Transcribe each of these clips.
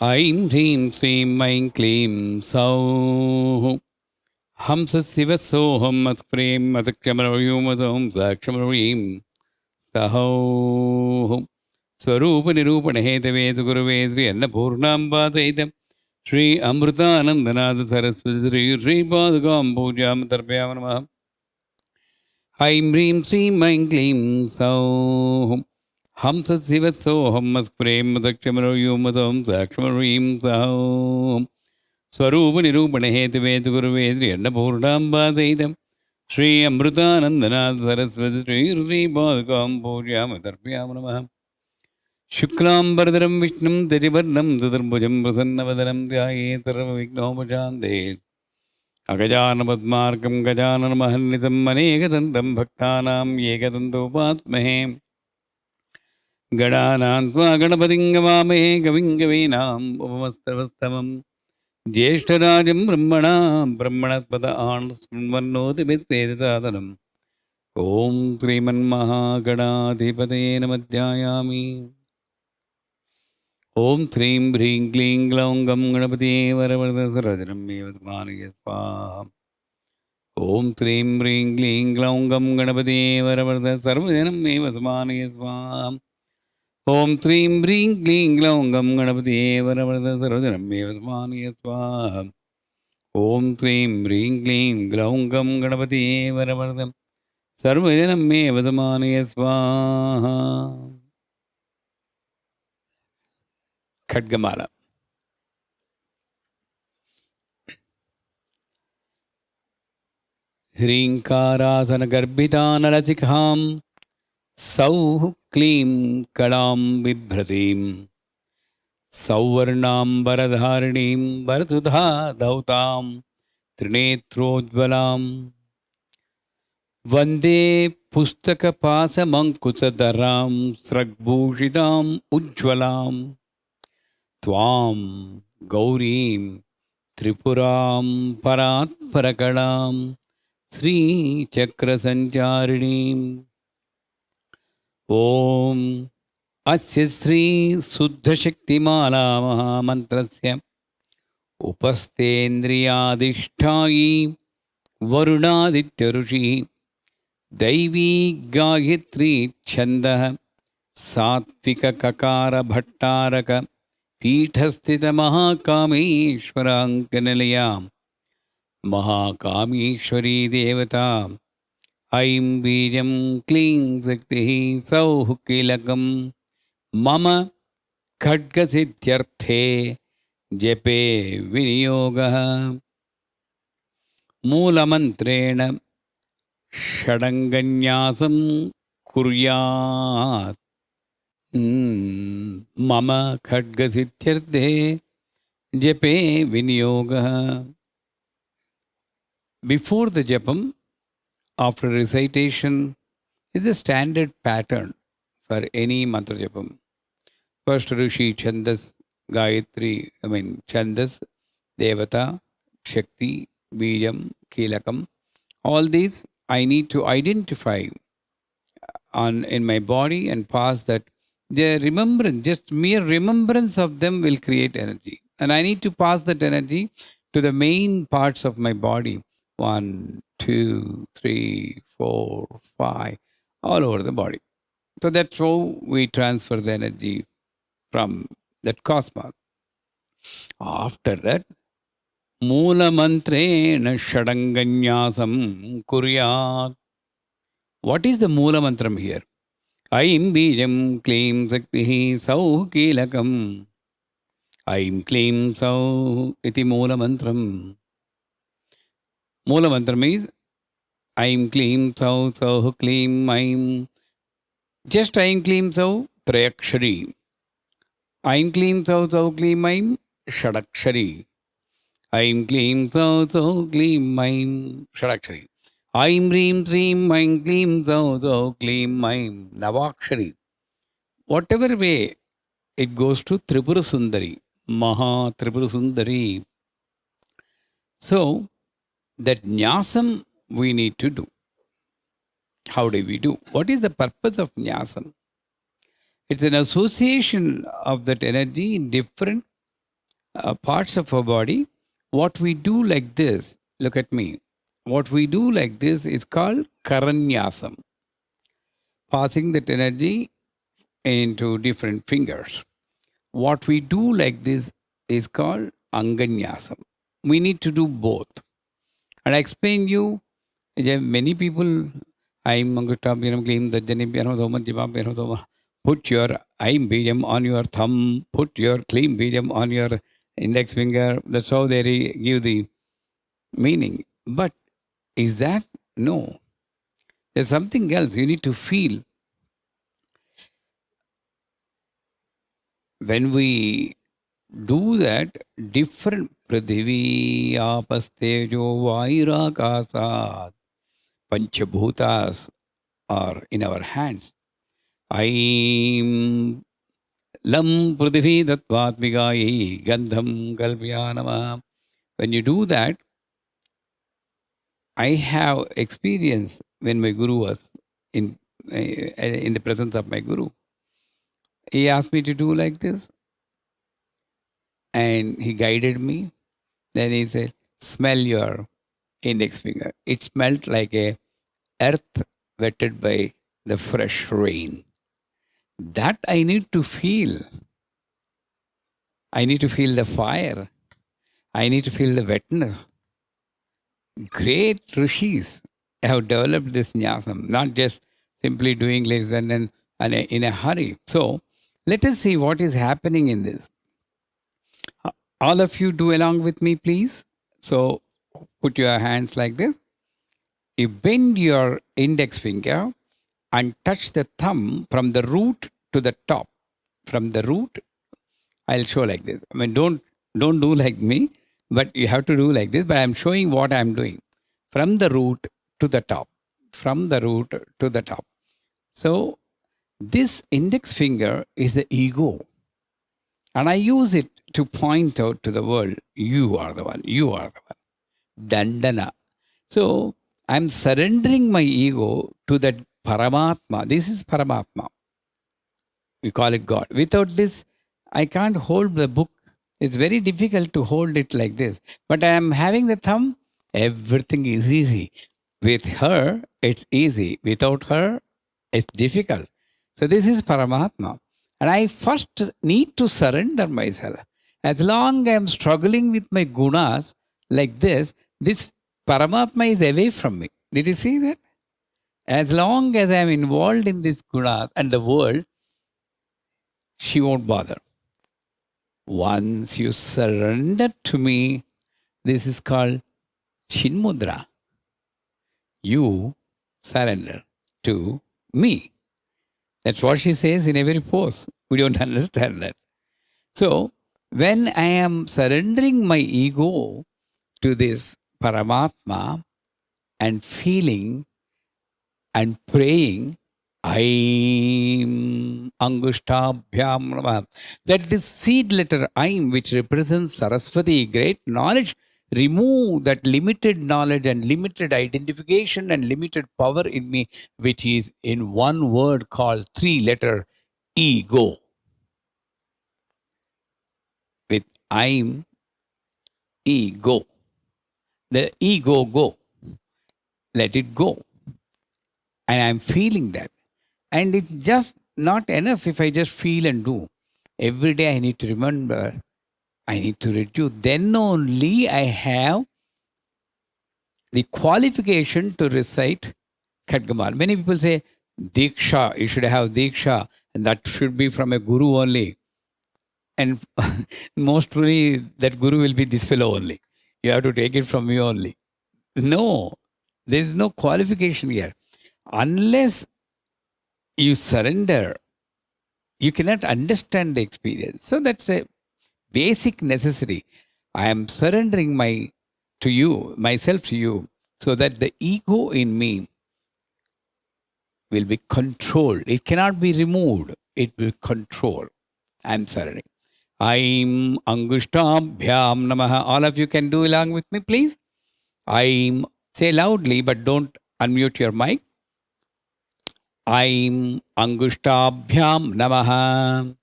ऐं ह्रीं श्रीं ऐं क्लीं सौः हंसशिवसोऽहं मत्प्रें मदक्षमरव्योमसों साक्षमरवीं सहोः स्वरूपनिरूपणहेतवे गुरुवे श्री अन्नपूर्णाम्बासहितं श्री अमृतानन्दनाथ सरस्वती श्रीपादुकां पूजां तर्पयामि नमः। ऐं ह्रीं श्रीं ऐं क्लीं सौः हंसशिवसोऽहं मत्प्रें मदक्षमरव्योमसों साक्षमरवीं सहोः स्वरूपनिरूपणहेतवे गुरुवे श्री अन्नपूर्णाम्बासहितं श्री अमृतानन्दनाथ सरस्वती श्रीपादुकां पूजां तर्पयामि नमः। शुक्लाम्बरधरं विष्णुं दधिवर्णं चतुर्भुजं प्रसन्नवदनं ध्यायेत् सर्वविघ्नोपशान्तये। अगजाननपद्मार्कं गजाननमहर्निशम् अनेकदन्तं भक्तानां एकदन्तोपास्महे। गणानां त्वा गणपतिं गवामहे कविं कवीनाम् उपमस्तवस्तमम् ज्येष्ठराजं ब्रह्मणस्पत शृण्वन्नोतिभिस्तेजसादनम्। ॐ श्रीमन्महागणाधिपतये नमः ध्यायामि। ॐ श्रीं ह्रीं क्लीं ग्लौं गं गणपतये वरवरदसर्वजनं मे वदमानय स्वाहा। ॐ श्रीं ह्रीं क्लीं ग्लौं गं गणपतये वरवरदसर्वजनं मे वदमानय स्वाहा। ॐ श्रीं ह्रीं क्लीं ग्लौं गं गणपतये वरवरदसर्वजनं मे वदमानय स्वाहा। ॐ श्रीं ह्रीं क्लीं ग्लौं गं गणपतये वरवरदं सर्वजनं मे वदमानय स्वाहा। खड्गमाला। ह्रीङ्कारासनगर्भितानलसिखां सौः क्लीं कलां बिभ्रतीं सौवर्णाम्बरधारिणीं वरदुधा धौतां त्रिनेत्रोज्ज्वलां वन्दे पुस्तकपाशमङ्कुशधरां स्रग्भूषिताम् उज्ज्वलां त्वां गौरीं त्रिपुरां परात्परकलां श्रीचक्रसञ्चारिणीम्। ॐ अस्य श्रीशुद्धशक्तिमाला महामन्त्रस्य उपस्थेन्द्रियाधिष्ठायी वरुणादित्यऋषिः दैवी गायत्री छन्दः सात्विकककारभट्टारक पीठस्थितमहाकामेश्वराङ्कनिलयां महाकामेश्वरी देवता। ऐं बीजं क्लीं शक्तिः सौः कीलकं मम खड्गसिद्ध्यर्थे जपे विनियोगः। मूलमन्त्रेण षडङ्गन्यासं कुर्यात् मम खड्गसिद्ध्यर्थे जपे विनियोगः। Before the japam, after recitation, is a standard pattern for any mantra japam. First Rishi, Chandas, Gayatri, Chandas, Devata, Shakti, Bijam, Kilakam. All these I need to identify in my body and pass that. The remembrance, just mere remembrance of them will create energy. And I need to pass that energy to the main parts of my body. 1, 2, 3, 4, 5, all over the body. So that's how we transfer the energy from that cosmos. After that, Moola Mantrena Shadanganyasam Kuryat. What is the Moola Mantram here? Aim Bijam Klim Sakti Sau Kilakam. Aim Klim Sau Iti Moola Mantram. Moola Mantram is Aim Klim Sau Sau Klim Aim. Just Aim Klim Sau Trayakshari. Aim Klim Sau Sau Klim Aim Shadakshari. Aim Klim Sau Sau Klim Aim Shadakshari. Aim Reem Dream Aim Klim Sau Sau Klim Aim Navakshari. Whatever way it goes to Tripura Sundari, Maha Tripura Sundari. So that nyasam we need to do. How do we do? What is the purpose of nyasam? It's an association of that energy in different parts of our body. What we do like this, look at me. What we do like this is called Karanyasam, passing that energy into different fingers. What we do like this is called Anganyasam. We need to do both. And I explain you, many people, I'm Mangutabhiram Klim Dajanibhyano Doma Jivabhyano Doma. Put your Aim Bijam on your thumb, put your Klim Bijam on your index finger. That's how they give the meaning. But is that? No. There's something else you need to feel. When we do that, different Prithivi, Apastejo, Vairakasat, Panchabhutas are in our hands. Aim Lam Prithivi Tattvatmigayi Gandham Kalpyanama. When you do that, I have experience when my Guru was in the presence of my Guru. He asked me to do like this and he guided me. Then he said, smell your index finger. It smelled like a earth wetted by the fresh rain. That I need to feel. I need to feel the fire. I need to feel the wetness. Great rishis have developed this nyasam, not just simply doing this and then in a hurry. So let us see what is happening in this. All of you do along with me, please. So put your hands like this. You bend your index finger and touch the thumb from the root to the top. From the root, I'll show like this. I mean, don't do like me, but you have to do like this. But I'm showing what I'm doing. From the root to the top. From the root to the top. So this index finger is the ego. And I use it to point out to the world, you are the one, you are the one. Dandana. So I'm surrendering my ego to that Paramatma. This is Paramatma. We call it God. Without this, I can't hold the book. It's very difficult to hold it like this. But I am having the thumb, everything is easy. With her, it's easy. Without her, it's difficult. So this is Paramatma. And I first need to surrender myself. As long as I am struggling with my gunas like this Paramatma is away from me. Did you see that? As long as I am involved in this gunas and the world, she won't bother. Once you surrender to me, this is called Chinmudra. You surrender to me. That's what she says in every pose. We don't understand that. So, when I am surrendering my ego to this Paramatma and feeling and praying, Aim Angushtabhyam Namah. That this seed letter Aim, which represents Saraswati, great knowledge, remove that limited knowledge and limited identification and limited power in me, which is in one word called 3-letter ego. With Aim, ego. The ego go. Let it go. And I'm feeling that. And it's just not enough if I just feel and do. Every day I need to remember, I need to reduce. Then only I have the qualification to recite KHADGAMALA. Many people say, Diksha, you should have Diksha, and that should be from a Guru only. And most probably that Guru will be this fellow only. You have to take it from me only. No, there is no qualification here. Unless you surrender, you cannot understand the experience. So that's a basic necessity. I am surrendering myself to you, so that the ego in me will be controlled. It cannot be removed. It will control. I am surrendering. Aim Angushtabhyam Namaha. All of you can do along with me, please. Aim. Say loudly, but don't unmute your mic. Aim Angushtabhyam Namaha.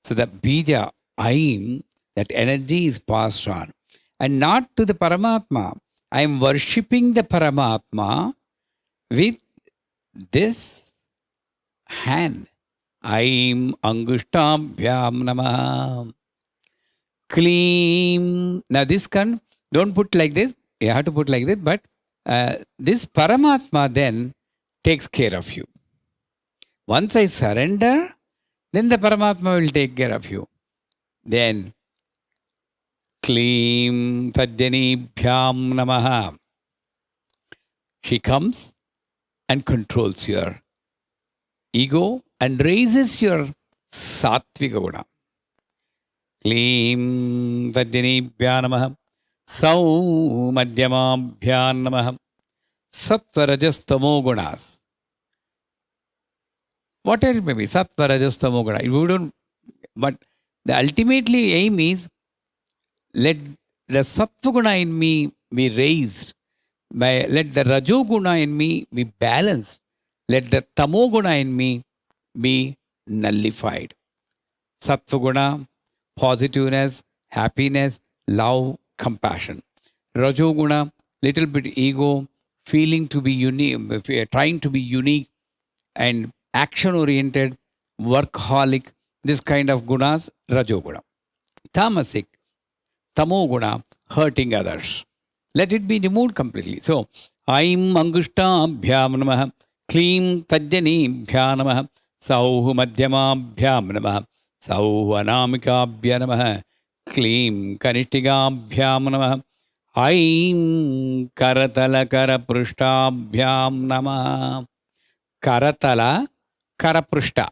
So the bija, Aim, that energy is passed on. And not to the Paramatma. I am worshipping the Paramatma with this hand. Aim Angushtabhyam Namah. Clean. Now this don't put like this. You have to put like this. But this Paramatma then takes care of you. Once I surrender, then the Paramatma will take care of you. Then Kleem Tajjanibhyam Namaha. She comes and controls your ego and raises your Sattvika Guna. Kleem Tajjanibhyam Namaha. Sau Madhyamabhyam Namaha. Sattva Rajas Tamo Gunas. Whatever it may be, Sattva Rajas Tamo Guna. We don't, but the ultimately aim is let the Sattva Guna in me be raised. Let the Rajo Guna in me be balanced. Let the Tamo Guna in me be nullified. Sattva Guna, positiveness, happiness, love, compassion. Rajo Guna, little bit ego, feeling to be unique, trying to be unique and action-oriented, workaholic, this kind of gunas, Rajo Guna. Tamasic, Tamo Guna, hurting others. Let it be removed completely. So, Aim Angushtabhyam Namaha, Kleem Tajjanibhyam Namaha, Sauhu Madhyamabhyam Namaha, Sauhu Anamikabhya Namaha, Kleem Kanishtigabhyam Namaha, Aim Karatala Karaprushtabhyam Namaha. Karatala Karaprushta.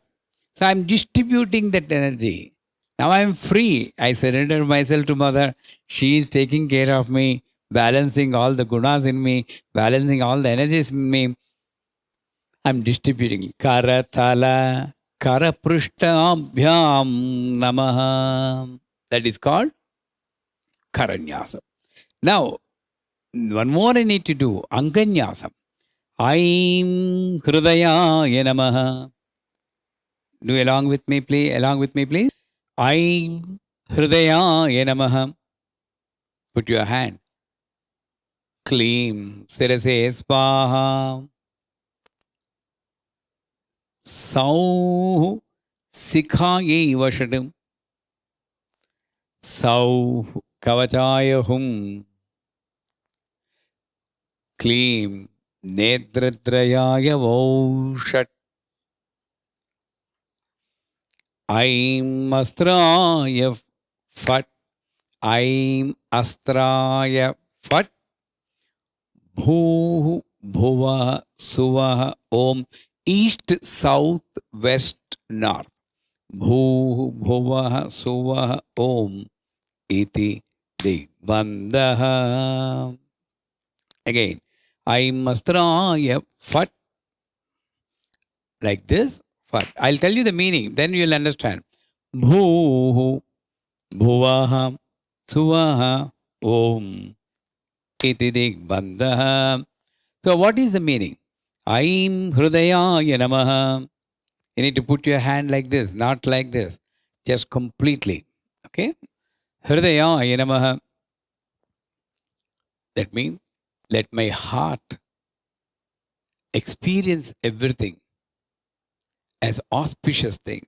So, I am distributing that energy. Now I am free. I surrender myself to Mother. She is taking care of me, balancing all the gunas in me, balancing all the energies in me. I am distributing. Karatala Karaprushtabhyam Namaha. That is called Karanyasa. Now, one more I need to do. Anganyasa. Aim Hrudayaya Namaha. Do along with me, please. Along with me, please. Aim Hrudayaya Namaha. Put your hand. Kleem Sirase Spaha. Sau Sikhaye Vashadam. Sau Kavachaya Hum. Kleem Netratrayaya Vaushat. Aim Astraya Fat. Aim Astraya Fat. Bhu Bhuva Suva Om. East, South, West, North. Bhu Bhuva Suva Om. Iti Digbandaha. Again. Aim Astraya Fat. Like this. Fat. I'll tell you the meaning. Then you'll understand. Bhu Bhuvaha Suvaha Om. Iti Digbandaha. So what is the meaning? Aim Hrudayaya Namaha. You need to put your hand like this, not like this. Just completely. Okay? Hrudayaya Namaha. That means let my heart experience everything as auspicious thing.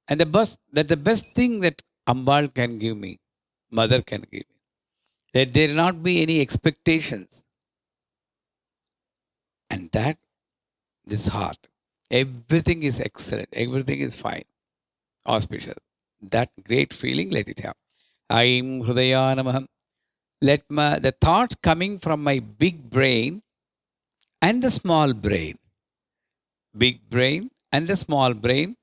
And the best thing that Ambal can give me, Mother can give me. Let there not be any expectations. And that, this heart, everything is excellent, everything is fine, auspicious. That great feeling, let it have. Aim Hrudaya Namaha. Let the thoughts coming from my big brain and the small brain, big brain and the small brain,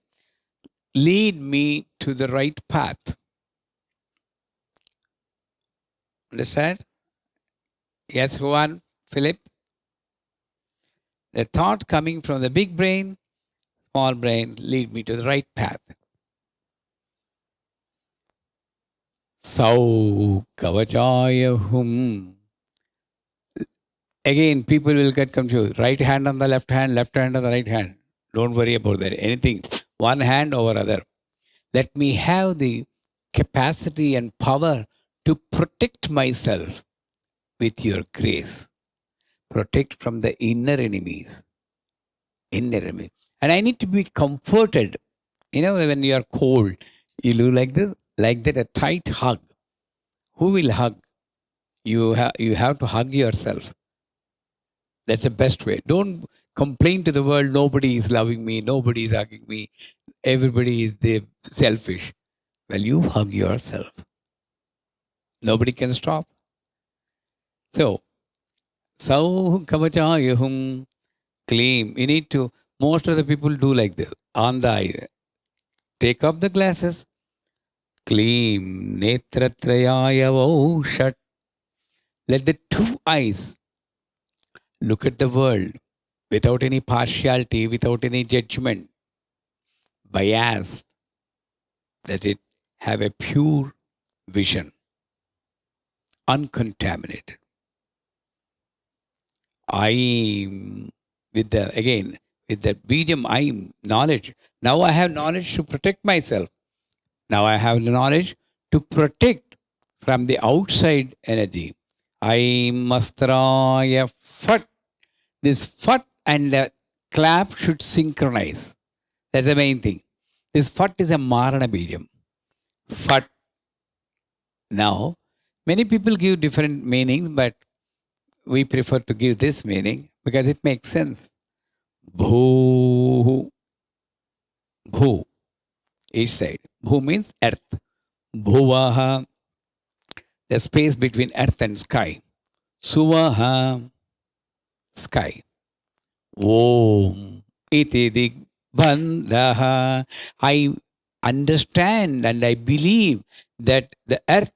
lead me to the right path. Understand? Yes, Juan, Philip? The thought coming from the big brain, small brain, lead me to the right path. Sau Kavachaya Hum. Again, people will get confused. Right hand on the left hand on the right hand. Don't worry about that. Anything. One hand over other. Let me have the capacity and power to protect myself with your grace. Protect from the inner enemies. Inner enemy. And I need to be comforted. You know, when you are cold, you do like this, like that, a tight hug. Who will hug? You have to hug yourself. That's the best way. Don't complain to the world, nobody is loving me, nobody is hugging me, everybody is selfish. Well, you hug yourself. Nobody can stop. So, Sau Kavachayahum, claim. You need to, most of the people do like this. On the eye, take off the glasses, claim. Netratrayaya shat. Let the two eyes look at the world without any partiality, without any judgment, bias. Let it have a pure vision, uncontaminated. I, with the Bijam, I knowledge. Now I have knowledge to protect myself. Now I have knowledge to protect from the outside energy. I mastraya fat. This fat and the clap should synchronize. That's the main thing. This fat is a marana bijam. Fat. Now, many people give different meanings, but we prefer to give this meaning because it makes sense. Bhu. Bhu. Each side. Bhu means earth. Bhuvaha. The space between earth and sky. Suvaha. Sky. Om. Iti digbandhaha. I understand and I believe that the earth,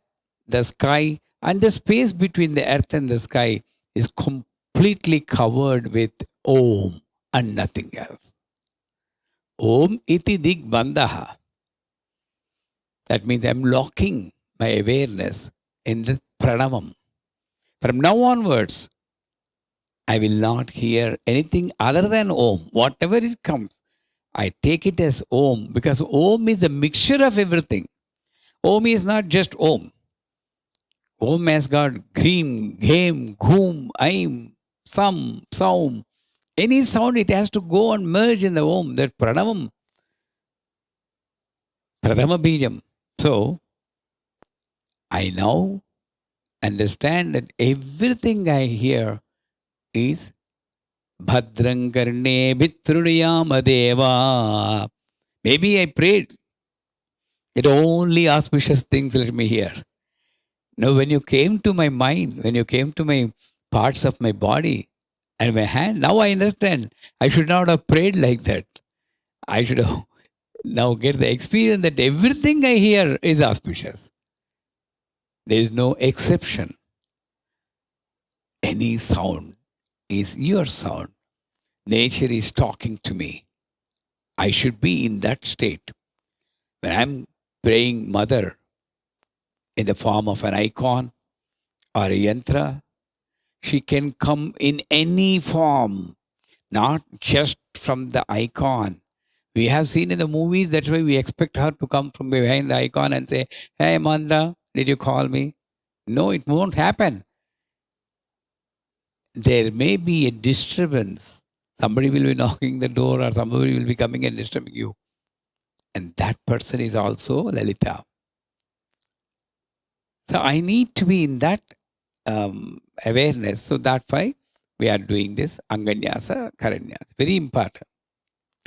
the sky, and the space between the earth and the sky is completely covered with Om and nothing else. Om iti digbandhaha. That means I'm locking my awareness in the pranamam. From now onwards, I will not hear anything other than Om. Whatever it comes, I take it as Om because Om is a mixture of everything. Om is not just Om. Om has got Greem, Game, Ghoom, Aim, Sam, Saum. Any sound, it has to go and merge in the Om, that Pranamam, Pradama Bijam. So, I now understand that everything I hear is Bhadrang Karne Bhitruniyama Deva. Maybe I prayed that only auspicious things let me hear. Now, when you came to my mind, when you came to my parts of my body and my hand, now I understand. I should not have prayed like that. I should have now get the experience that everything I hear is auspicious. There is no exception. Any sound is your sound. Nature is talking to me. I should be in that state. When I'm praying Mother in the form of an icon or a yantra, she can come in any form, not just from the icon. We have seen in the movies, that's why we expect her to come from behind the icon and say, "Hey, Manda, did you call me?" No, it won't happen. There may be a disturbance. Somebody will be knocking the door or somebody will be coming and disturbing you. And that person is also Lalita. So I need to be in that awareness. So that's why we are doing this Anganyasa, Karanyasa. Very important.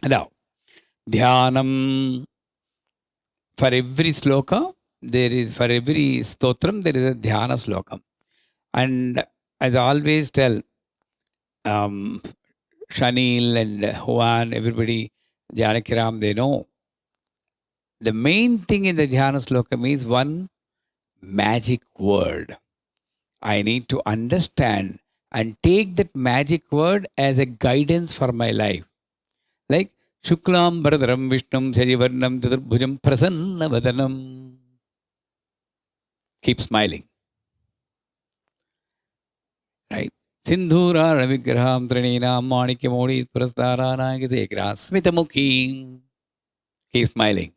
Now, Dhyanam, for every sloka, for every stotram, there is a Dhyana slokam. And as I always tell, Shanil and Juan, everybody, Janakiram, they know. The main thing in the Dhyana slokam is one magic word. I need to understand and take that magic word as a guidance for my life. Like Shuklam Bharadaram Vishnum Shajivarnam Tadarbhujam Prasanna Vadanam. Keep smiling. Right? Sindhura Ravigraham Trinina Manikya Modi Prastara Nagasegra Smitamukhi. Keep smiling.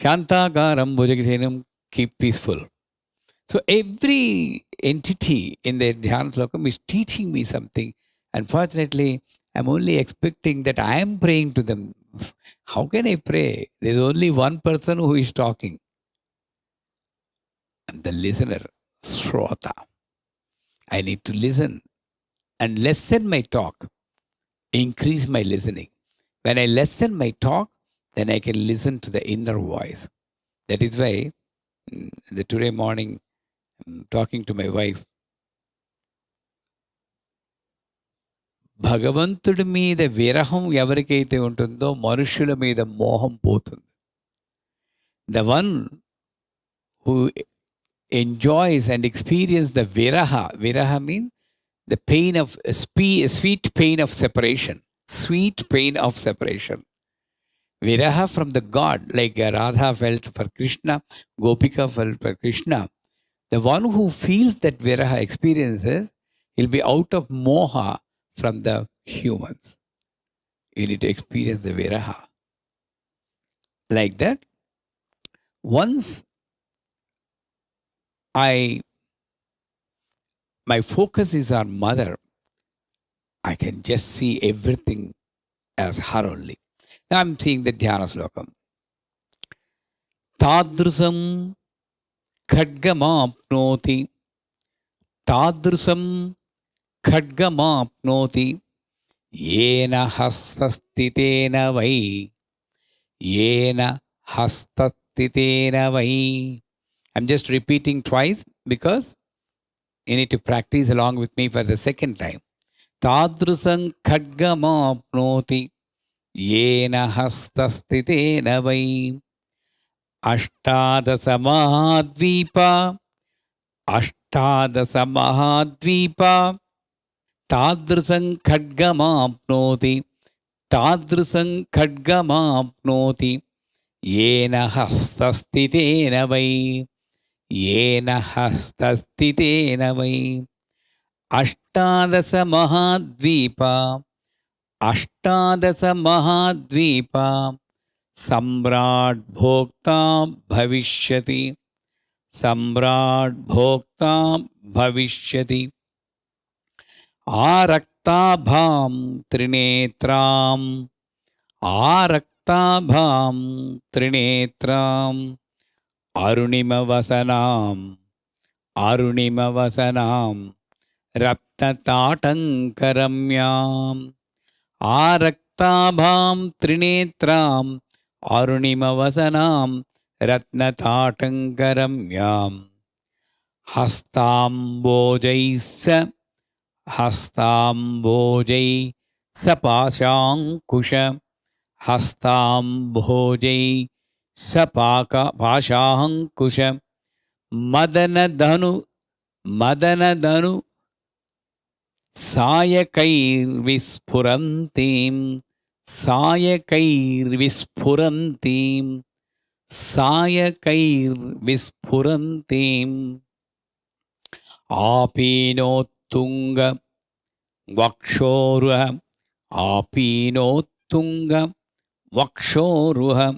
Shantakaram Bhujagashenam, keep peaceful. So every entity in the Dhyana Slokam is teaching me something. Unfortunately, I'm only expecting that I am praying to them. How can I pray? There's only one person who is talking. I'm the listener, Shrota. I need to listen and lessen my talk, increase my listening. When I lessen my talk, then I can listen to the inner voice. That is why today morning, talking to my wife, భగవంతుడి మీద విరహం ఎవరికైతే ఉంటుందో మనుషుల మీద మోహం పోతుంది. The one who enjoys and experiences the viraha means the pain of sweet pain of separation. Sweet pain of separation. Viraha from the God, like Radha felt for Krishna, Gopika felt for Krishna. The one who feels that viraha experiences, he'll be out of moha from the humans. You need to experience the viraha. Like that, once my focus is on mother, I can just see everything as her only. Now I'm seeing the Dhyana Slokam. Tadrusam khadgamapnoti. Tadrusam khadgamapnoti. Yena hastastitena vai. Yena hastastitena vai. I'm just repeating twice because you need to practice along with me for the second time. Tadrusam khadgamapnoti. Yena hastastitena vai. Ashtadasamahadvipa. Ashtadasamahadvipa. Tadrusam khadgamapnoti. Tadrusam khadgamapnoti. Yena hastastitena vai. Yena hastastitena vai. Ashtadasamahadvipa. Ashtadasamahadvipa. Samrat bhokta bhavishyati. Samrat bhokta bhavishyati. Araktabham trinetram. Araktabham trinetram. Arunimavasanam. Arunimavasanam. Ratnatatankaramyam. Araktabham trinetram. Arunimavasanam. Ratnatatankaramyam. Hastambojaisa. Hastambojai sapashankusha. Hastambojai sapaka pashankusha. Madanadhanu. Madanadhanu. Sayakairvisphurantim. Sayakairvisphurantim. Sayakairvisphurantim. Apinottunga vakshoruha. Apinottunga vakshoruha.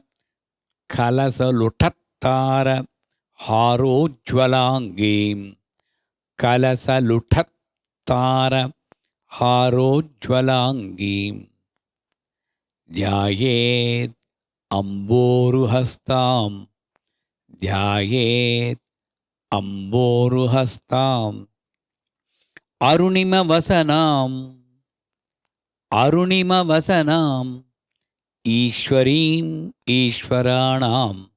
Kalasalutattara harojvalangim. Kalasalutattara harojvalangim. Dhyayet amboruhastam. Dhyayet amboruhastam. Arunimavasanam. Arunimavasanam. Ishwarim Ishwaranam.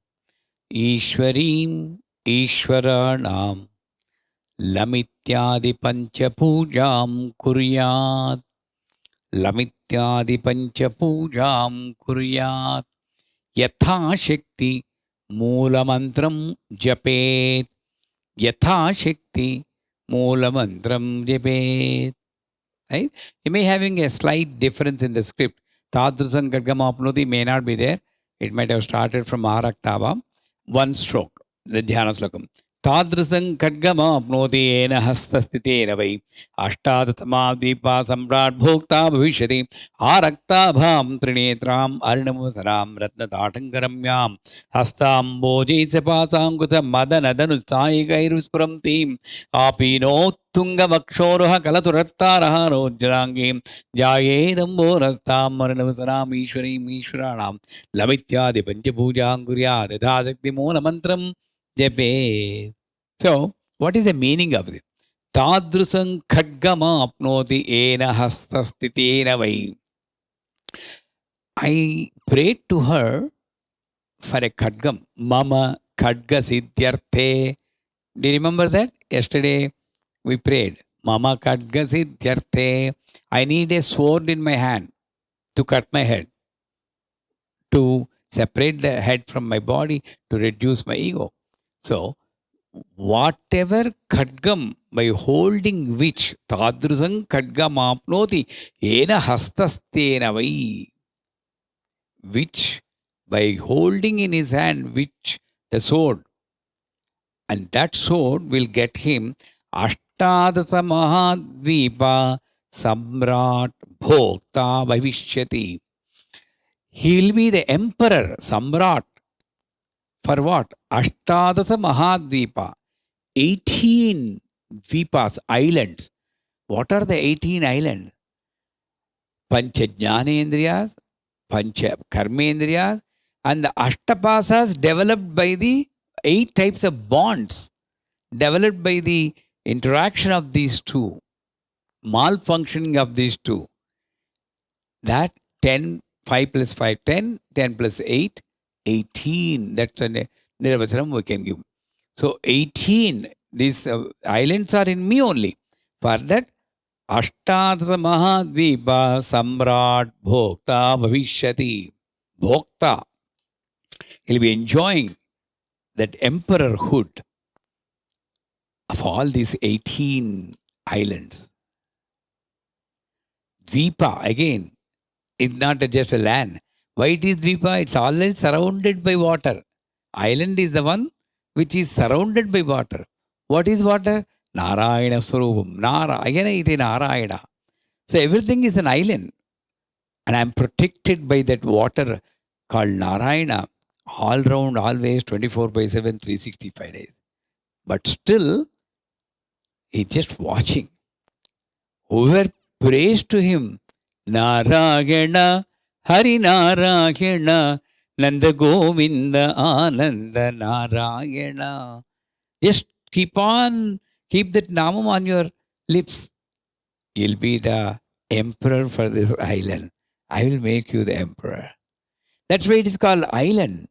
Ishwarim Ishwaranam. Lamityadi pancha pujam kuryat. Lamityadi pancha pujam kuryat. Yatha shakti moolamantram japet. Yatha shakti moolamantram japet. Right? You may having a slight difference in the script. Tadrusam khadgamapnoti may not be there. It might have started from Araktabam. One stroke, the Dhyana Slokam. तादृशं खड्गमाप्नोति येन हस्तस्थितेन वै अष्टादशमाद्वीपा सम्राट् भोक्ता भविष्यति आरक्ताभां त्रिनेत्राम् अर्णवसरां रत्नताटङ्करम्यां हस्ताम्बोजैसपासाङ्कुशमदनदनुत्सायिकैरुस्फुरन्तीं आपीनोत्तुङ्गवक्षोरुह कलतुरत्तारः रोज्जराङ्गीं ध्यायेदम्बोरस्ताम् अर्णवसराम् ईश्वरीम् ईश्वराणां लमित्यादि पञ्चपूजां कुर्यात् यथाशक्तिमूलमन्त्रं जपे. So, what is the meaning of this? Tadrusam khadgama apnoti ena hastasthitena vai. I prayed to her for a khadgam. Mama khadga siddhyarthe. Do you remember that? Yesterday we prayed. Mama khadga siddhyarthe. I need a sword in my hand to cut my head, to separate the head from my body, to reduce my ego. So, whatever khadgam, by holding which, tadrusam khadgam apnoti ena hastasthena vai, which by holding in his hand which the sword, and that sword will get him ashtadasa mahadvipa samrat bhokta bhavishyati. He will be the emperor, samrat. For what? Ashtadasa mahadvipa. 18 dvipas, islands. What are the 18 islands? Pancha Jnanendriyas, Pancha Karmendriyas, and the Ashtapasas developed by the 8 types of bonds, developed by the interaction of these two, malfunctioning of these two. That 10, 5 plus 5, 10, 10 plus 8, 18. That's a Nirvataram we can give. So 18, these islands are in me only. For that, Ashtadasa Mahadvipa Samrat Bhokta Bhavishyati. Bhokta. He'll be enjoying that emperorhood of all these 18 islands. Dvipa, again, is not just a land. Why it is Dvipa? It's always surrounded by water. Island is the one which is surrounded by water. What is water? Narayana Swarupam. Narayana iti Narayana. So everything is an island. And I am protected by that water called Narayana all round, always, 24 by 7, 365 days. But still, he's just watching. Whoever prays to him, Narayana, Hari Narayana, Nanda Govinda Ananda Narayana. Just keep that namam on your lips. You'll be the emperor for this island. I will make you the emperor. That's why it is called island,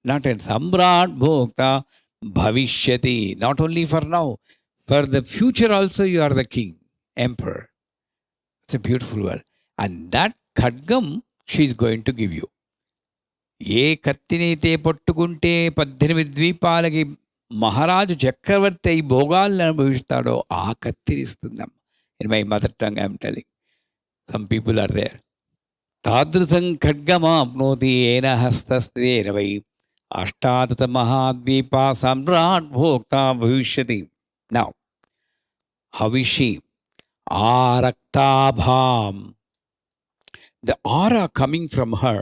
not a Samrat Bhokta Bhavishyati. Not only for now, for the future also you are the king, emperor. It's a beautiful word. And that khadgam she is going to give you. ఏ కత్తినైతే పట్టుకుంటే 18 ద్వీపాలకి మహారాజు చక్రవర్తి అయి భోగాలను అనుభవిస్తాడో ఆ కత్తినిస్తుందమ్మ. In my mother tongue I'm telling. Some people are there. తాదృశం ఖడ్గమాప్నోతి ఏన హస్తస్తేన వై అష్టాదశ మహాద్వీపా సమ్రాట్ భోక్తా భవిష్యతి. Now how is she? ఆరక్తాభాం. The aura coming from her,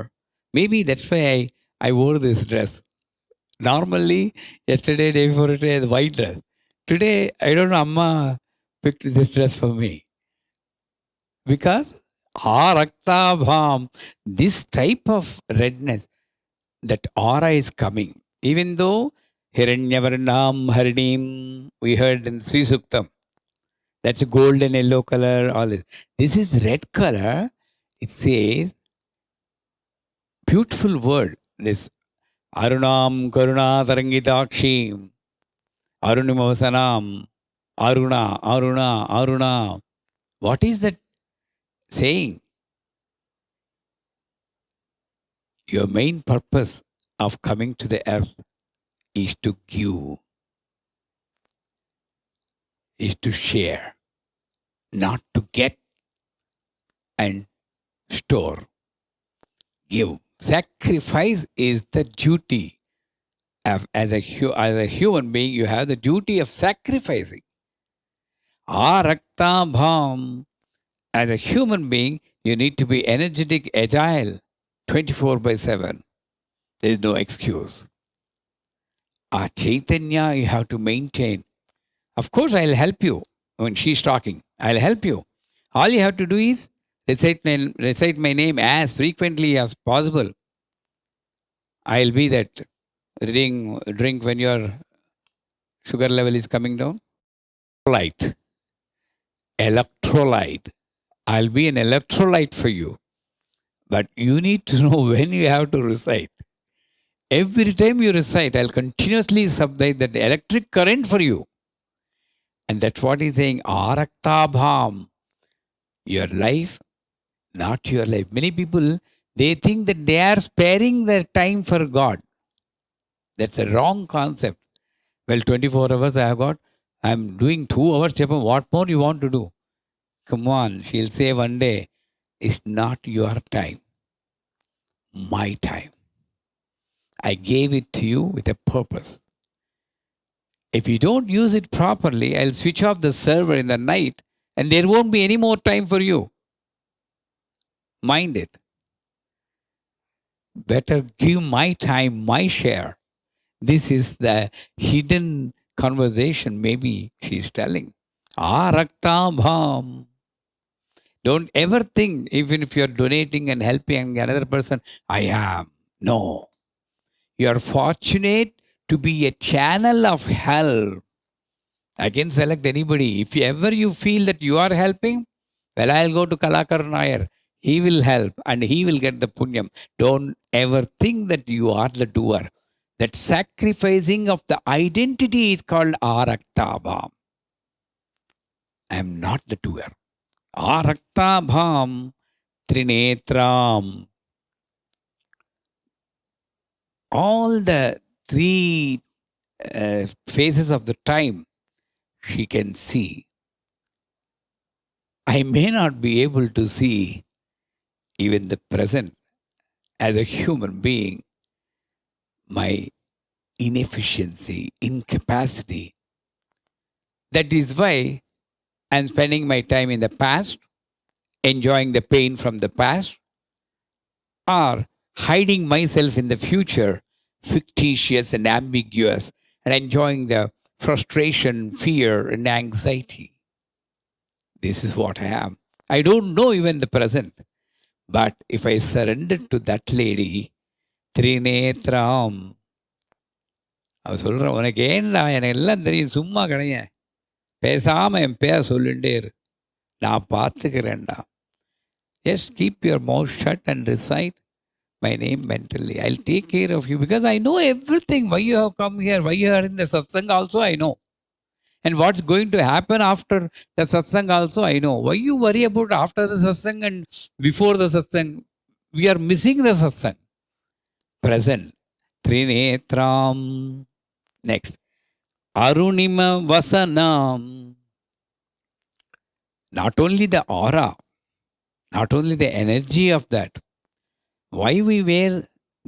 maybe that's why I wore this dress. Normally, yesterday, day before today, the white dress. Today, I don't know, Amma picked this dress for me. Because Araktabham, this type of redness, that aura is coming. Even though Hiranyavarnam Harinim, we heard in Sri Suktam, that's a golden yellow color, all this. This is red color. It says, beautiful word, this Arunam Karuna Tarangitakshim, Arunimavasanam, Aruna, Aruna, Aruna. What is that saying? Your main purpose of coming to the earth is to give, is to share, not to get and store. Give. Sacrifice is the duty As a human being, you have the duty of sacrificing. Arakta bham. As a human being, you need to be energetic, agile, 24/7. There is no excuse. Chaitanya, you have to maintain. Of course, I'll help you. When she's talking, I'll help you. All you have to do is recite my name as frequently as possible. I'll be that drink when your sugar level is coming down. Light, electrolyte. I'll be an electrolyte for you. But you need to know when you have to recite. Every time you recite, I'll continuously supply that electric current for you. And that's what he's saying. Araktabham. Your life, not your life. Many people, they think that they are sparing their time for God. That's a wrong concept. Well, 24 hours I have got. I'm doing 2 hours. What more you want to do? Come on. She'll say one day, it's not your time. My time. I gave it to you with a purpose. If you don't use it properly, I'll switch off the server in the night and there won't be any more time for you. Mind it. Better give my time, my share. This is the hidden conversation maybe she's telling. Raktabham. Don't ever think, even if you're donating and helping another person, I am. No. You're fortunate to be a channel of help. I can select anybody. If ever you feel that you are helping, well, I'll go to Kalakar Nair. He will help and he will get the punyam. Don't ever think that you are the doer. That sacrificing of the identity is called Araktabham. I am not the doer. Araktabham Trinetram. All the three phases of the time she can see. I may not be able to see even the present as a human being, my inefficiency, incapacity. That is why I'm spending my time in the past, enjoying the pain from the past, or hiding myself in the future, fictitious and ambiguous, and enjoying the frustration, fear, and anxiety. This is what I am. I don't know even the present. But if I surrender to that lady, Trinetram, அவ சொல்கிறேன் உனக்கு ஏன்டா எனக்கு எல்லாம் தெரியும் சும்மா கிடையாது பேசாமல் என் பேர் சொல்லிகிட்டே இரு நான் பார்த்துக்கிறேன்டா just keep your mouth shut and recite my name mentally. I'll take care of you because I know everything. Why you have come here, why you are in the satsang also I know. And what's going to happen after the satsang also I know. Why you worry about after the satsang and before the satsang? We are missing the satsang. Present. Trinetram. Next. Arunima Vasanam. Not only the aura, not only the energy of that. Why we wear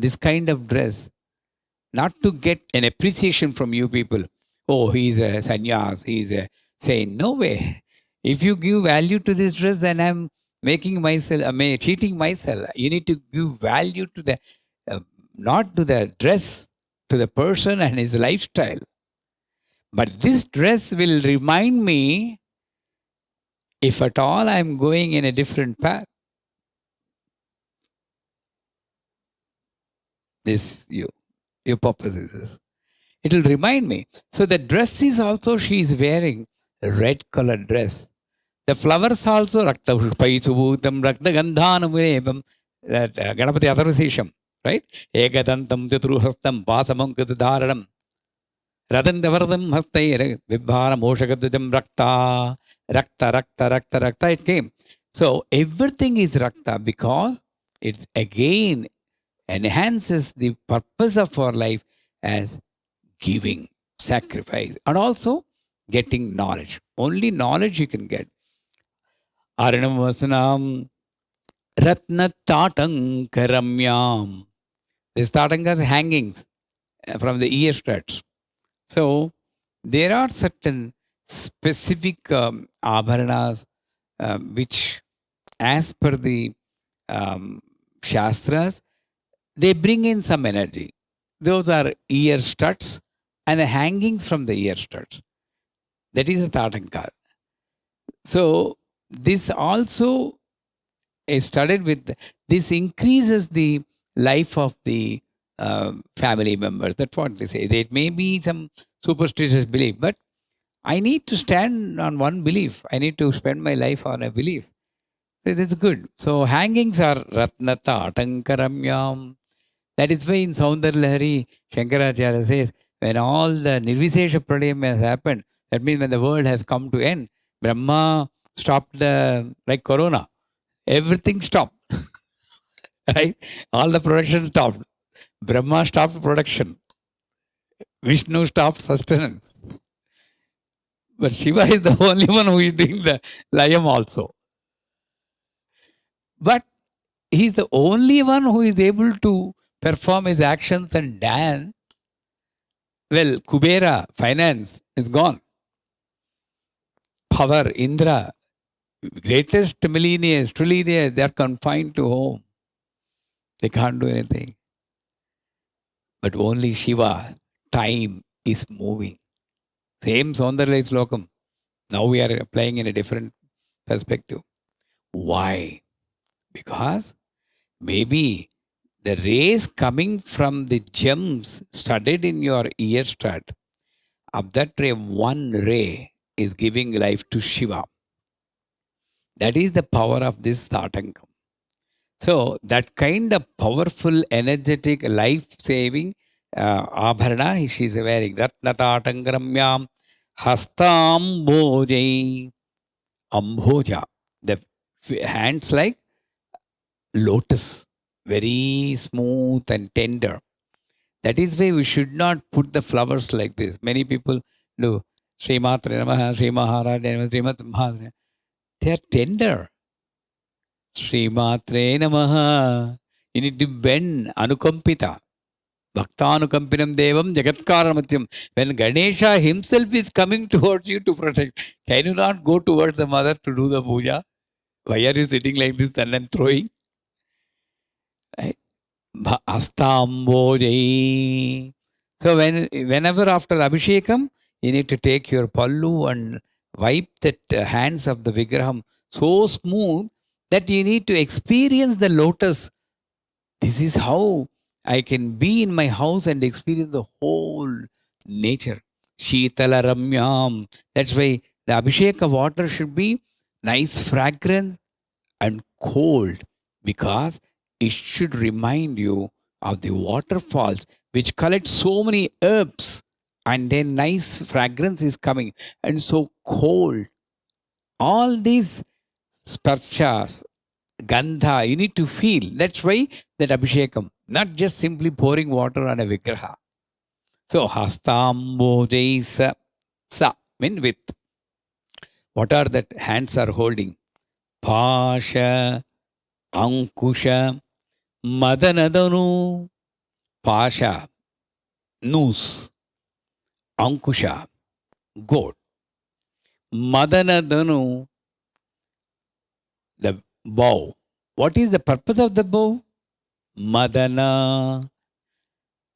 this kind of dress? Not to get an appreciation from you people. Oh, he's a sannyas, he's a saint. No way. If you give value to this dress, then I'm making myself, cheating myself. You need to give value to the, not to the dress, to the person and his lifestyle. But this dress will remind me, if at all I'm going in a different path, this your purpose is this. It will remind me. So the dress is also, she is wearing a red colored dress. The flowers also, Rakta Pushpai Subhutam, Rakta Gandhanam, that Ganapati Atharvasesham, right? Ekatantam Tatruhastam, Pasamam Katadharanam, Radandavardam Hastayere, Vibhara Moshakadam Rakta, Rakta, Rakta, Rakta, Rakta, it came. So everything is Rakta because it's again enhances the purpose of our life as giving, sacrifice, and also getting knowledge. Only knowledge you can get. Aranam Vasanam Ratna Tatankaramyam. This tatankas hangings. from the ear struts. So there are certain specific abharanas which, as per the Shastras, they bring in some energy. Those are ear struts and the hangings from the ear struts. That is a Tatanka. So this also is studied with, this increases the life of the family members. That's what they say. There may be some superstitious belief, but I need to stand on one belief. I need to spend my life on a belief. That's good. So hangings are Ratnata Atankaramyam. That is why in Saundar Lahari, Shankaracharya says, when all the Nirvishesha Pralayam has happened, that means when the world has come to end, Brahma stopped like Corona. Everything stopped. Right? All the production stopped. Brahma stopped production. Vishnu stopped sustenance. But Shiva is the only one who is doing the layam also. But he is the only one who is able to perform his actions and dance. Well, Kubera, finance, is gone. Power, Indra, greatest millionaires, trillionaires, they are confined to home. They can't do anything. But only Shiva, time is moving. Same Saundarya Slokam. Now we are applying in a different perspective. Why? Because maybe the rays coming from the gems studded in your ear strut, of that ray, one ray is giving life to Shiva. That is the power of this Tatankam. So that kind of powerful, energetic, life-saving abharana she is wearing. Ratnatatangaramyam hastam Amboja. The hands like lotus, very smooth and tender. That is why we should not put the flowers like this. Many people do. Srimatre Namaha, Sri Maharaj, Srimat Maharaj. They are tender. Srimatre Namaha. You need to bend Anukampita. Bhaktanukampinam Devam Jagatkaramatyam. When Ganesha himself is coming towards you to protect, can you not go towards the mother to do the puja? Why are you sitting like this and then throwing? Right? Astambojai. So whenever after Abhishekam, you need to take your pallu and wipe the hands of the Vigraham so smooth that you need to experience the lotus. This is how I can be in my house and experience the whole nature. Shitala Ramyam. That's why the Abhisheka water should be nice fragrance and cold, because it should remind you of the waterfalls which collect so many herbs, and then nice fragrance is coming and so cold. All these sparshas, gandha, you need to feel. That's why that Abhishekam, not just simply pouring water on a vigraha. So hastambojaisa sa mean with. What are that hands are holding? Pasha, Ankusha, Madanadanu, Pasha, noose, Ankusha, goat, Madanadanu, the bow. What is the purpose of the bow? Madana,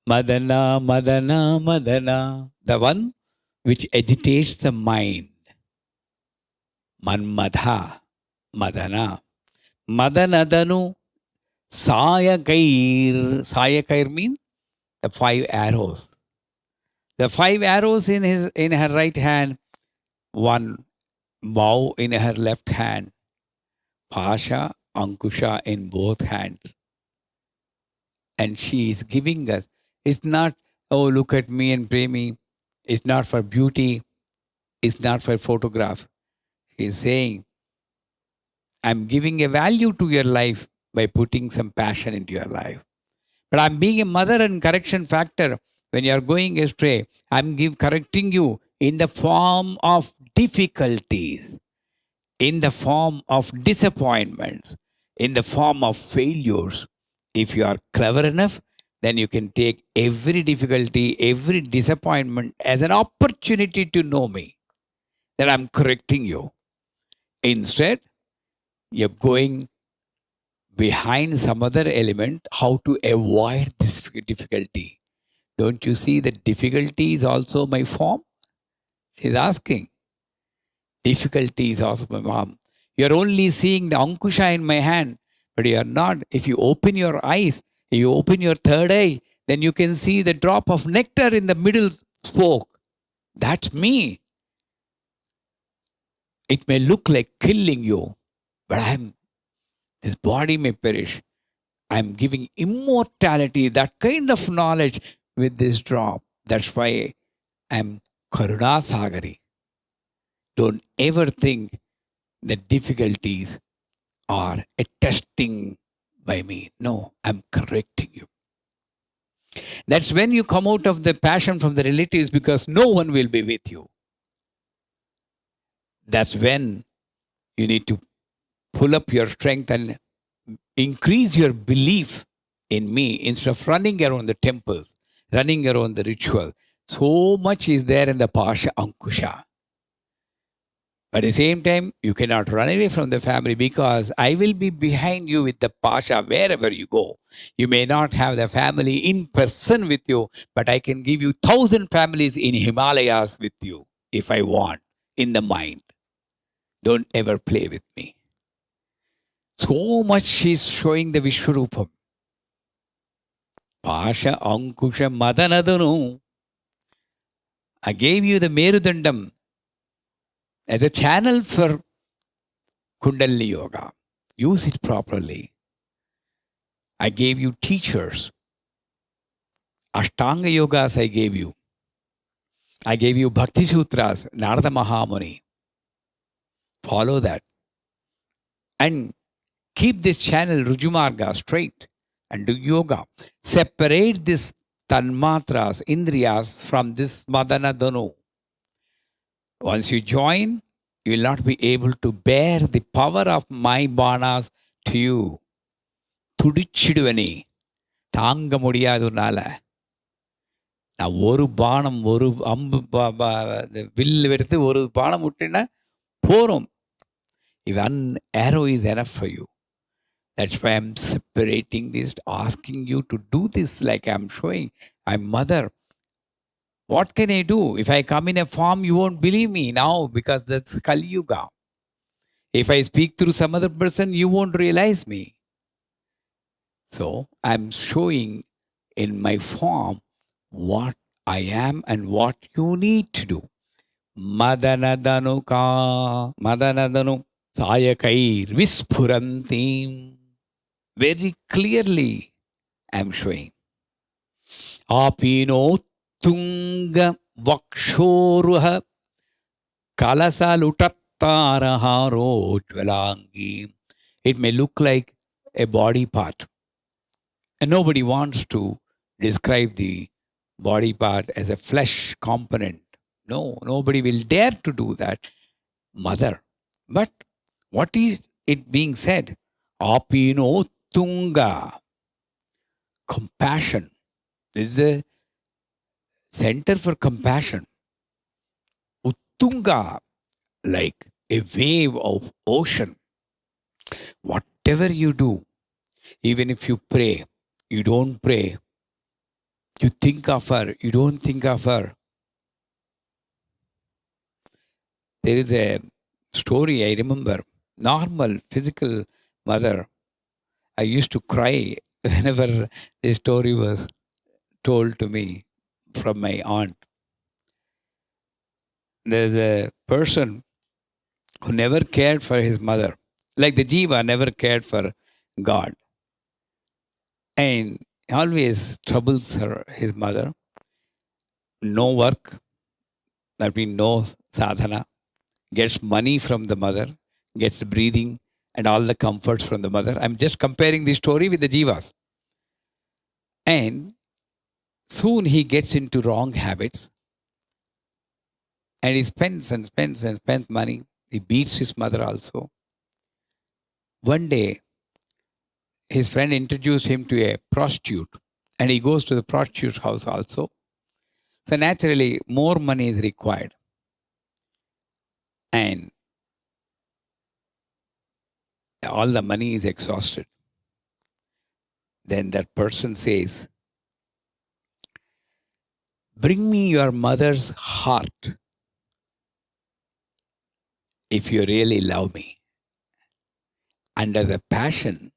Madana, Madana, Madana. The one which agitates the mind. Manmadha, Madana. Madanadanu, Sayakair. Sayakair means the 5 arrows. The 5 arrows in her right hand, one bow in her left hand, Pasha, Ankusha in both hands. And she is giving us. It's not, oh, look at me and pray me. It's not for beauty. It's not for photograph. She is saying, I'm giving a value to your life by putting some passion into your life. But I'm being a mother and correction factor. When you are going astray, I'm correcting you in the form of difficulties, in the form of disappointments, in the form of failures. If you are clever enough, then you can take every difficulty, every disappointment as an opportunity to know me, that I'm correcting you. Instead, you're going behind some other element, how to avoid this difficulty. Don't you see that difficulty is also my form? She's asking. Difficulty is also my form. You're only seeing the ankusha in my hand, but you're not. If you open your eyes, if you open your third eye, then you can see the drop of nectar in the middle spoke. That's me. It may look like killing you, but this body may perish. I'm giving immortality, that kind of knowledge with this drop. That's why I'm Karuna Sagari. Don't ever think that difficulties are a testing by me. No, I'm correcting you. That's when you come out of the passion from the relatives, because no one will be with you. That's when you need to pull up your strength and increase your belief in me instead of running around the temples, running around the ritual. So much is there in the Pasha Ankusha. At the same time, you cannot run away from the family, because I will be behind you with the Pasha wherever you go. You may not have the family in person with you, but I can give you 1,000 families in Himalayas with you if I want, in the mind. Don't ever play with me. So much is showing the Vishwarupam. Pasha Ankusha Madanadanu. I gave you the Merudandam as a channel for Kundalini Yoga. Use it properly. I gave you teachers. Ashtanga Yogas I gave you. I gave you Bhakti Sutras, Narada Mahamuni. Follow that. And keep this channel Rujumarga straight and do yoga. Separate this Tanmatras, Indriyas from this Madana Danu. Once you join, you will not be able to bear the power of my banas to you. துடிச்சிடுவனே தாங்க முடியாதுனால நான் ஒரு பானம் ஒரு அம்பு will எடுத்து ஒரு பானம் விட்டேன்னா போரும். If one arrow is enough for you. That's why I'm separating this, asking you to do this like I'm showing. I'm mother. What can I do? If I come in a form, you won't believe me now, because that's Kali Yuga. If I speak through some other person, you won't realize me. So I'm showing in my form what I am and what you need to do. Madanadanu ka Madanadanu Sayakair Vispurantim. Very clearly I'm showing. Apino Tunga Vakshoruha Kalasalutattaraharo Jvalangi. It may look like a body part. And nobody wants to describe the body part as a flesh component. No, nobody will dare to do that. Mother. But what is it being said? Apino Tunga. Compassion. This is a center for compassion. Uttunga, like a wave of ocean. Whatever you do, even if you pray, you don't pray, you think of her, you don't think of her. There is a story I remember. Normal, physical mother. I used to cry whenever this story was told to me from my aunt. There's a person who never cared for his mother. Like the Jiva never cared for God. And always troubles his mother. No work, that means no sadhana. Gets money from the mother, gets breathing and all the comforts from the mother. I'm just comparing this story with the Jivas. And soon he gets into wrong habits. And he spends and spends and spends money. He beats his mother also. One day, his friend introduced him to a prostitute. And he goes to the prostitute house also. So naturally, more money is required. And all the money is exhausted. Then that person says, bring me your mother's heart if you really love me. Under the passion,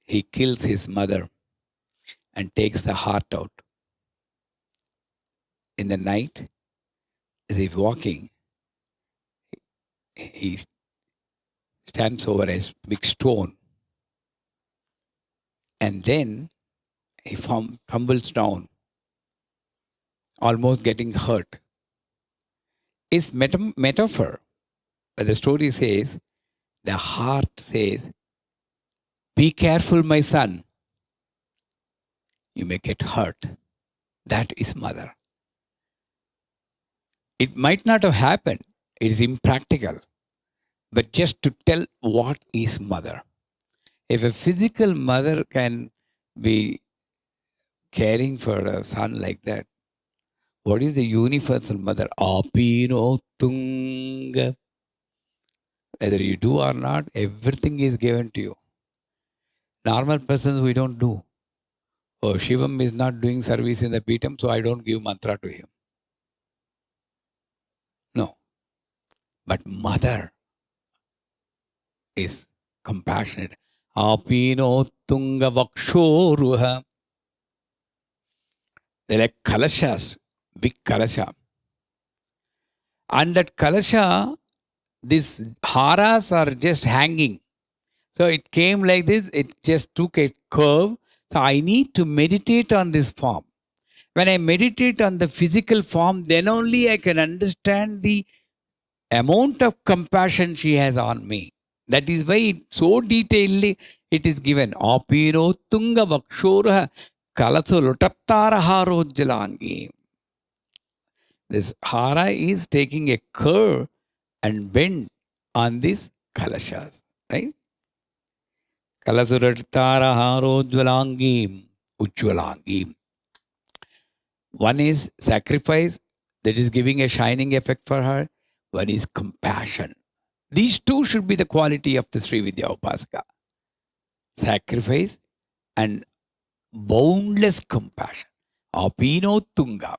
he kills his mother and takes the heart out. In the night, as he's walking, he stands over a big stone. And then he tumbles down, almost getting hurt. It's metaphor. But the story says, the heart says, be careful, my son. You may get hurt. That is mother. It might not have happened. It is impractical. But just to tell what is mother. If a physical mother can be caring for a son like that, what is the universal mother? Apino tunga. Whether you do or not, everything is given to you. Normal persons, we don't do. Oh, Shivam is not doing service in the Peetam, so I don't give mantra to him. No. But mother is compassionate. Apino tunga vakshoruha. They're like kalashas, big kalasha. And that kalasha, these haras are just hanging. So it came like this, it just took a curve. So I need to meditate on this form. When I meditate on the physical form, then only I can understand the amount of compassion she has on me. That is why so detailedly it is given. Apiro tunga vakshorah kalasu lutattara harojjalangi. This hara is taking a curve and bend on these kalashas. Right? Kalasuratara harojjalangi ujjalangi. One is sacrifice, that is giving a shining effect for her. One is compassion. These two should be the quality of the Sri Vidya Upasaka. Sacrifice and boundless compassion. Apino tunga.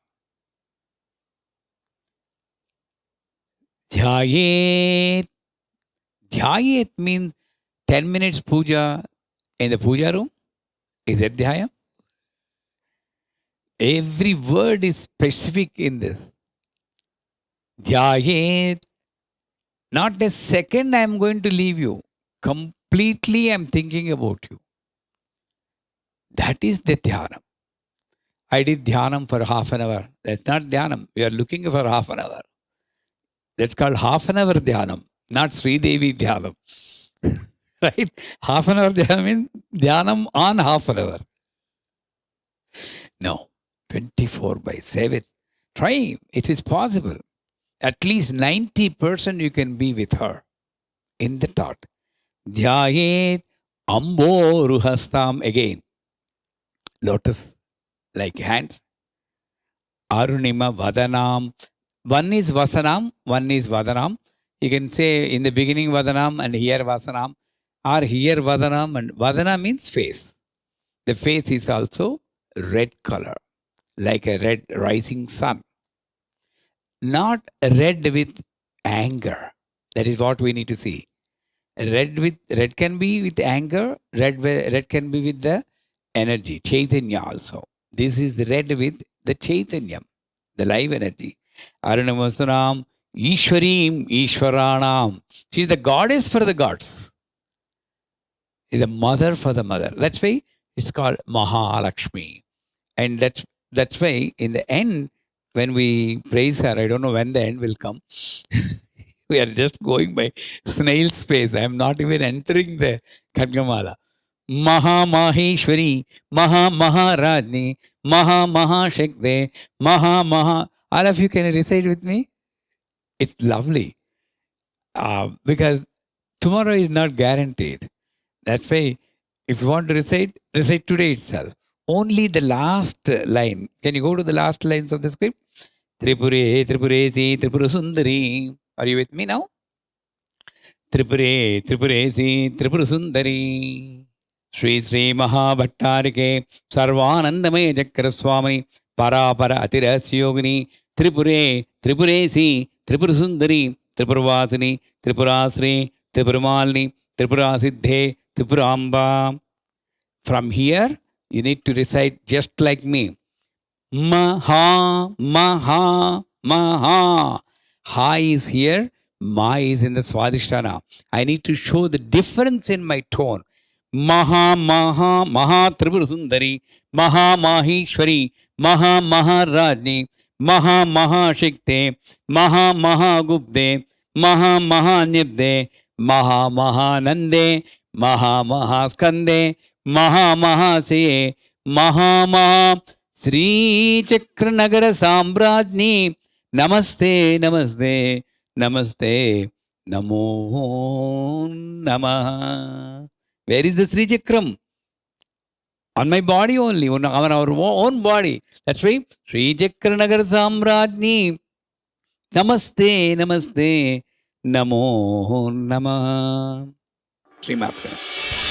Dhyayet. Dhyayet means 10 minutes puja in the puja room. Is that dhyaya? Every word is specific in this. Dhyayet. Not a second I am going to leave you. Completely I am thinking about you. That is the dhyanam. I did dhyanam for half an hour. That's not dhyanam. We are looking for half an hour. That's called half an hour dhyanam, not Sri Devi dhyanam. Right? Half an hour dhyanam means dhyanam on half an hour. No. 24/7. Try. It is possible. At least 90% you can be with her in the thought. Dhyayet amboruhastam again. Lotus like hands. Arunima vadanam. One is vasanam, one is vadanam. You can say in the beginning vadanam and here vasanam, or here vadanam, and vadana means face. The face is also red color, like a red rising sun. Not red with anger. That is what we need to see. Red can be with anger, red can be with the energy, Chaitanya also. This is the red with the Chaitanya, the live energy. Arunamasanam, Ishwarim, Ishwaranam. She is the goddess for the gods. She is a mother for the mother. That's why it's called Mahalakshmi. And that's why in the end, when we praise her, I don't know when the end will come. We are just going by snail space. I am not even entering the Khadgamala. Maha Maheshwari, Maha Maharajni, Maha Mahashakti, Maha Maha. All of you can recite with me? It's lovely. Because tomorrow is not guaranteed. That's why If you want to recite today itself. Only the last line. Can you go to the last lines of the script? Tripure, Tripuresi, Tripura Sundari. Are you with me now? Tripure, Tripuresi, Tripura Sundari. Sri Sri Mahabhattarike Sarvanandamaya Chakraswami Parapara Atirasya Tripure, Tripuresi, Tripura Sundari, Tripurvasini, Tripurasri, Tripuramalini, Tripurasiddhe, Tripuramba. From here, you need to recite just like me. Maha, Maha, Maha. Ha is here, Ma is in the Swadhisthana. I need to show the difference in my tone. Maha, Maha, Maha Tripura Sundari, Maha Maheshwari, Maha Maharajni, Maha Mahashikte, Maha Mahagupte, Maha Mahanibde, Maha Mahanande, Maha Mahaskande, Maha Mahaseye, Maha Maha Sri Chakranagara Sambrajni, Namaste, Namaste, Namaste, Namo Namaha. Where is the Sri Chakram? On my body only, on our own body. That's why Sri Chakranagar Samrajni. Namaste, Namaste, Namo Namah. Sri Matra.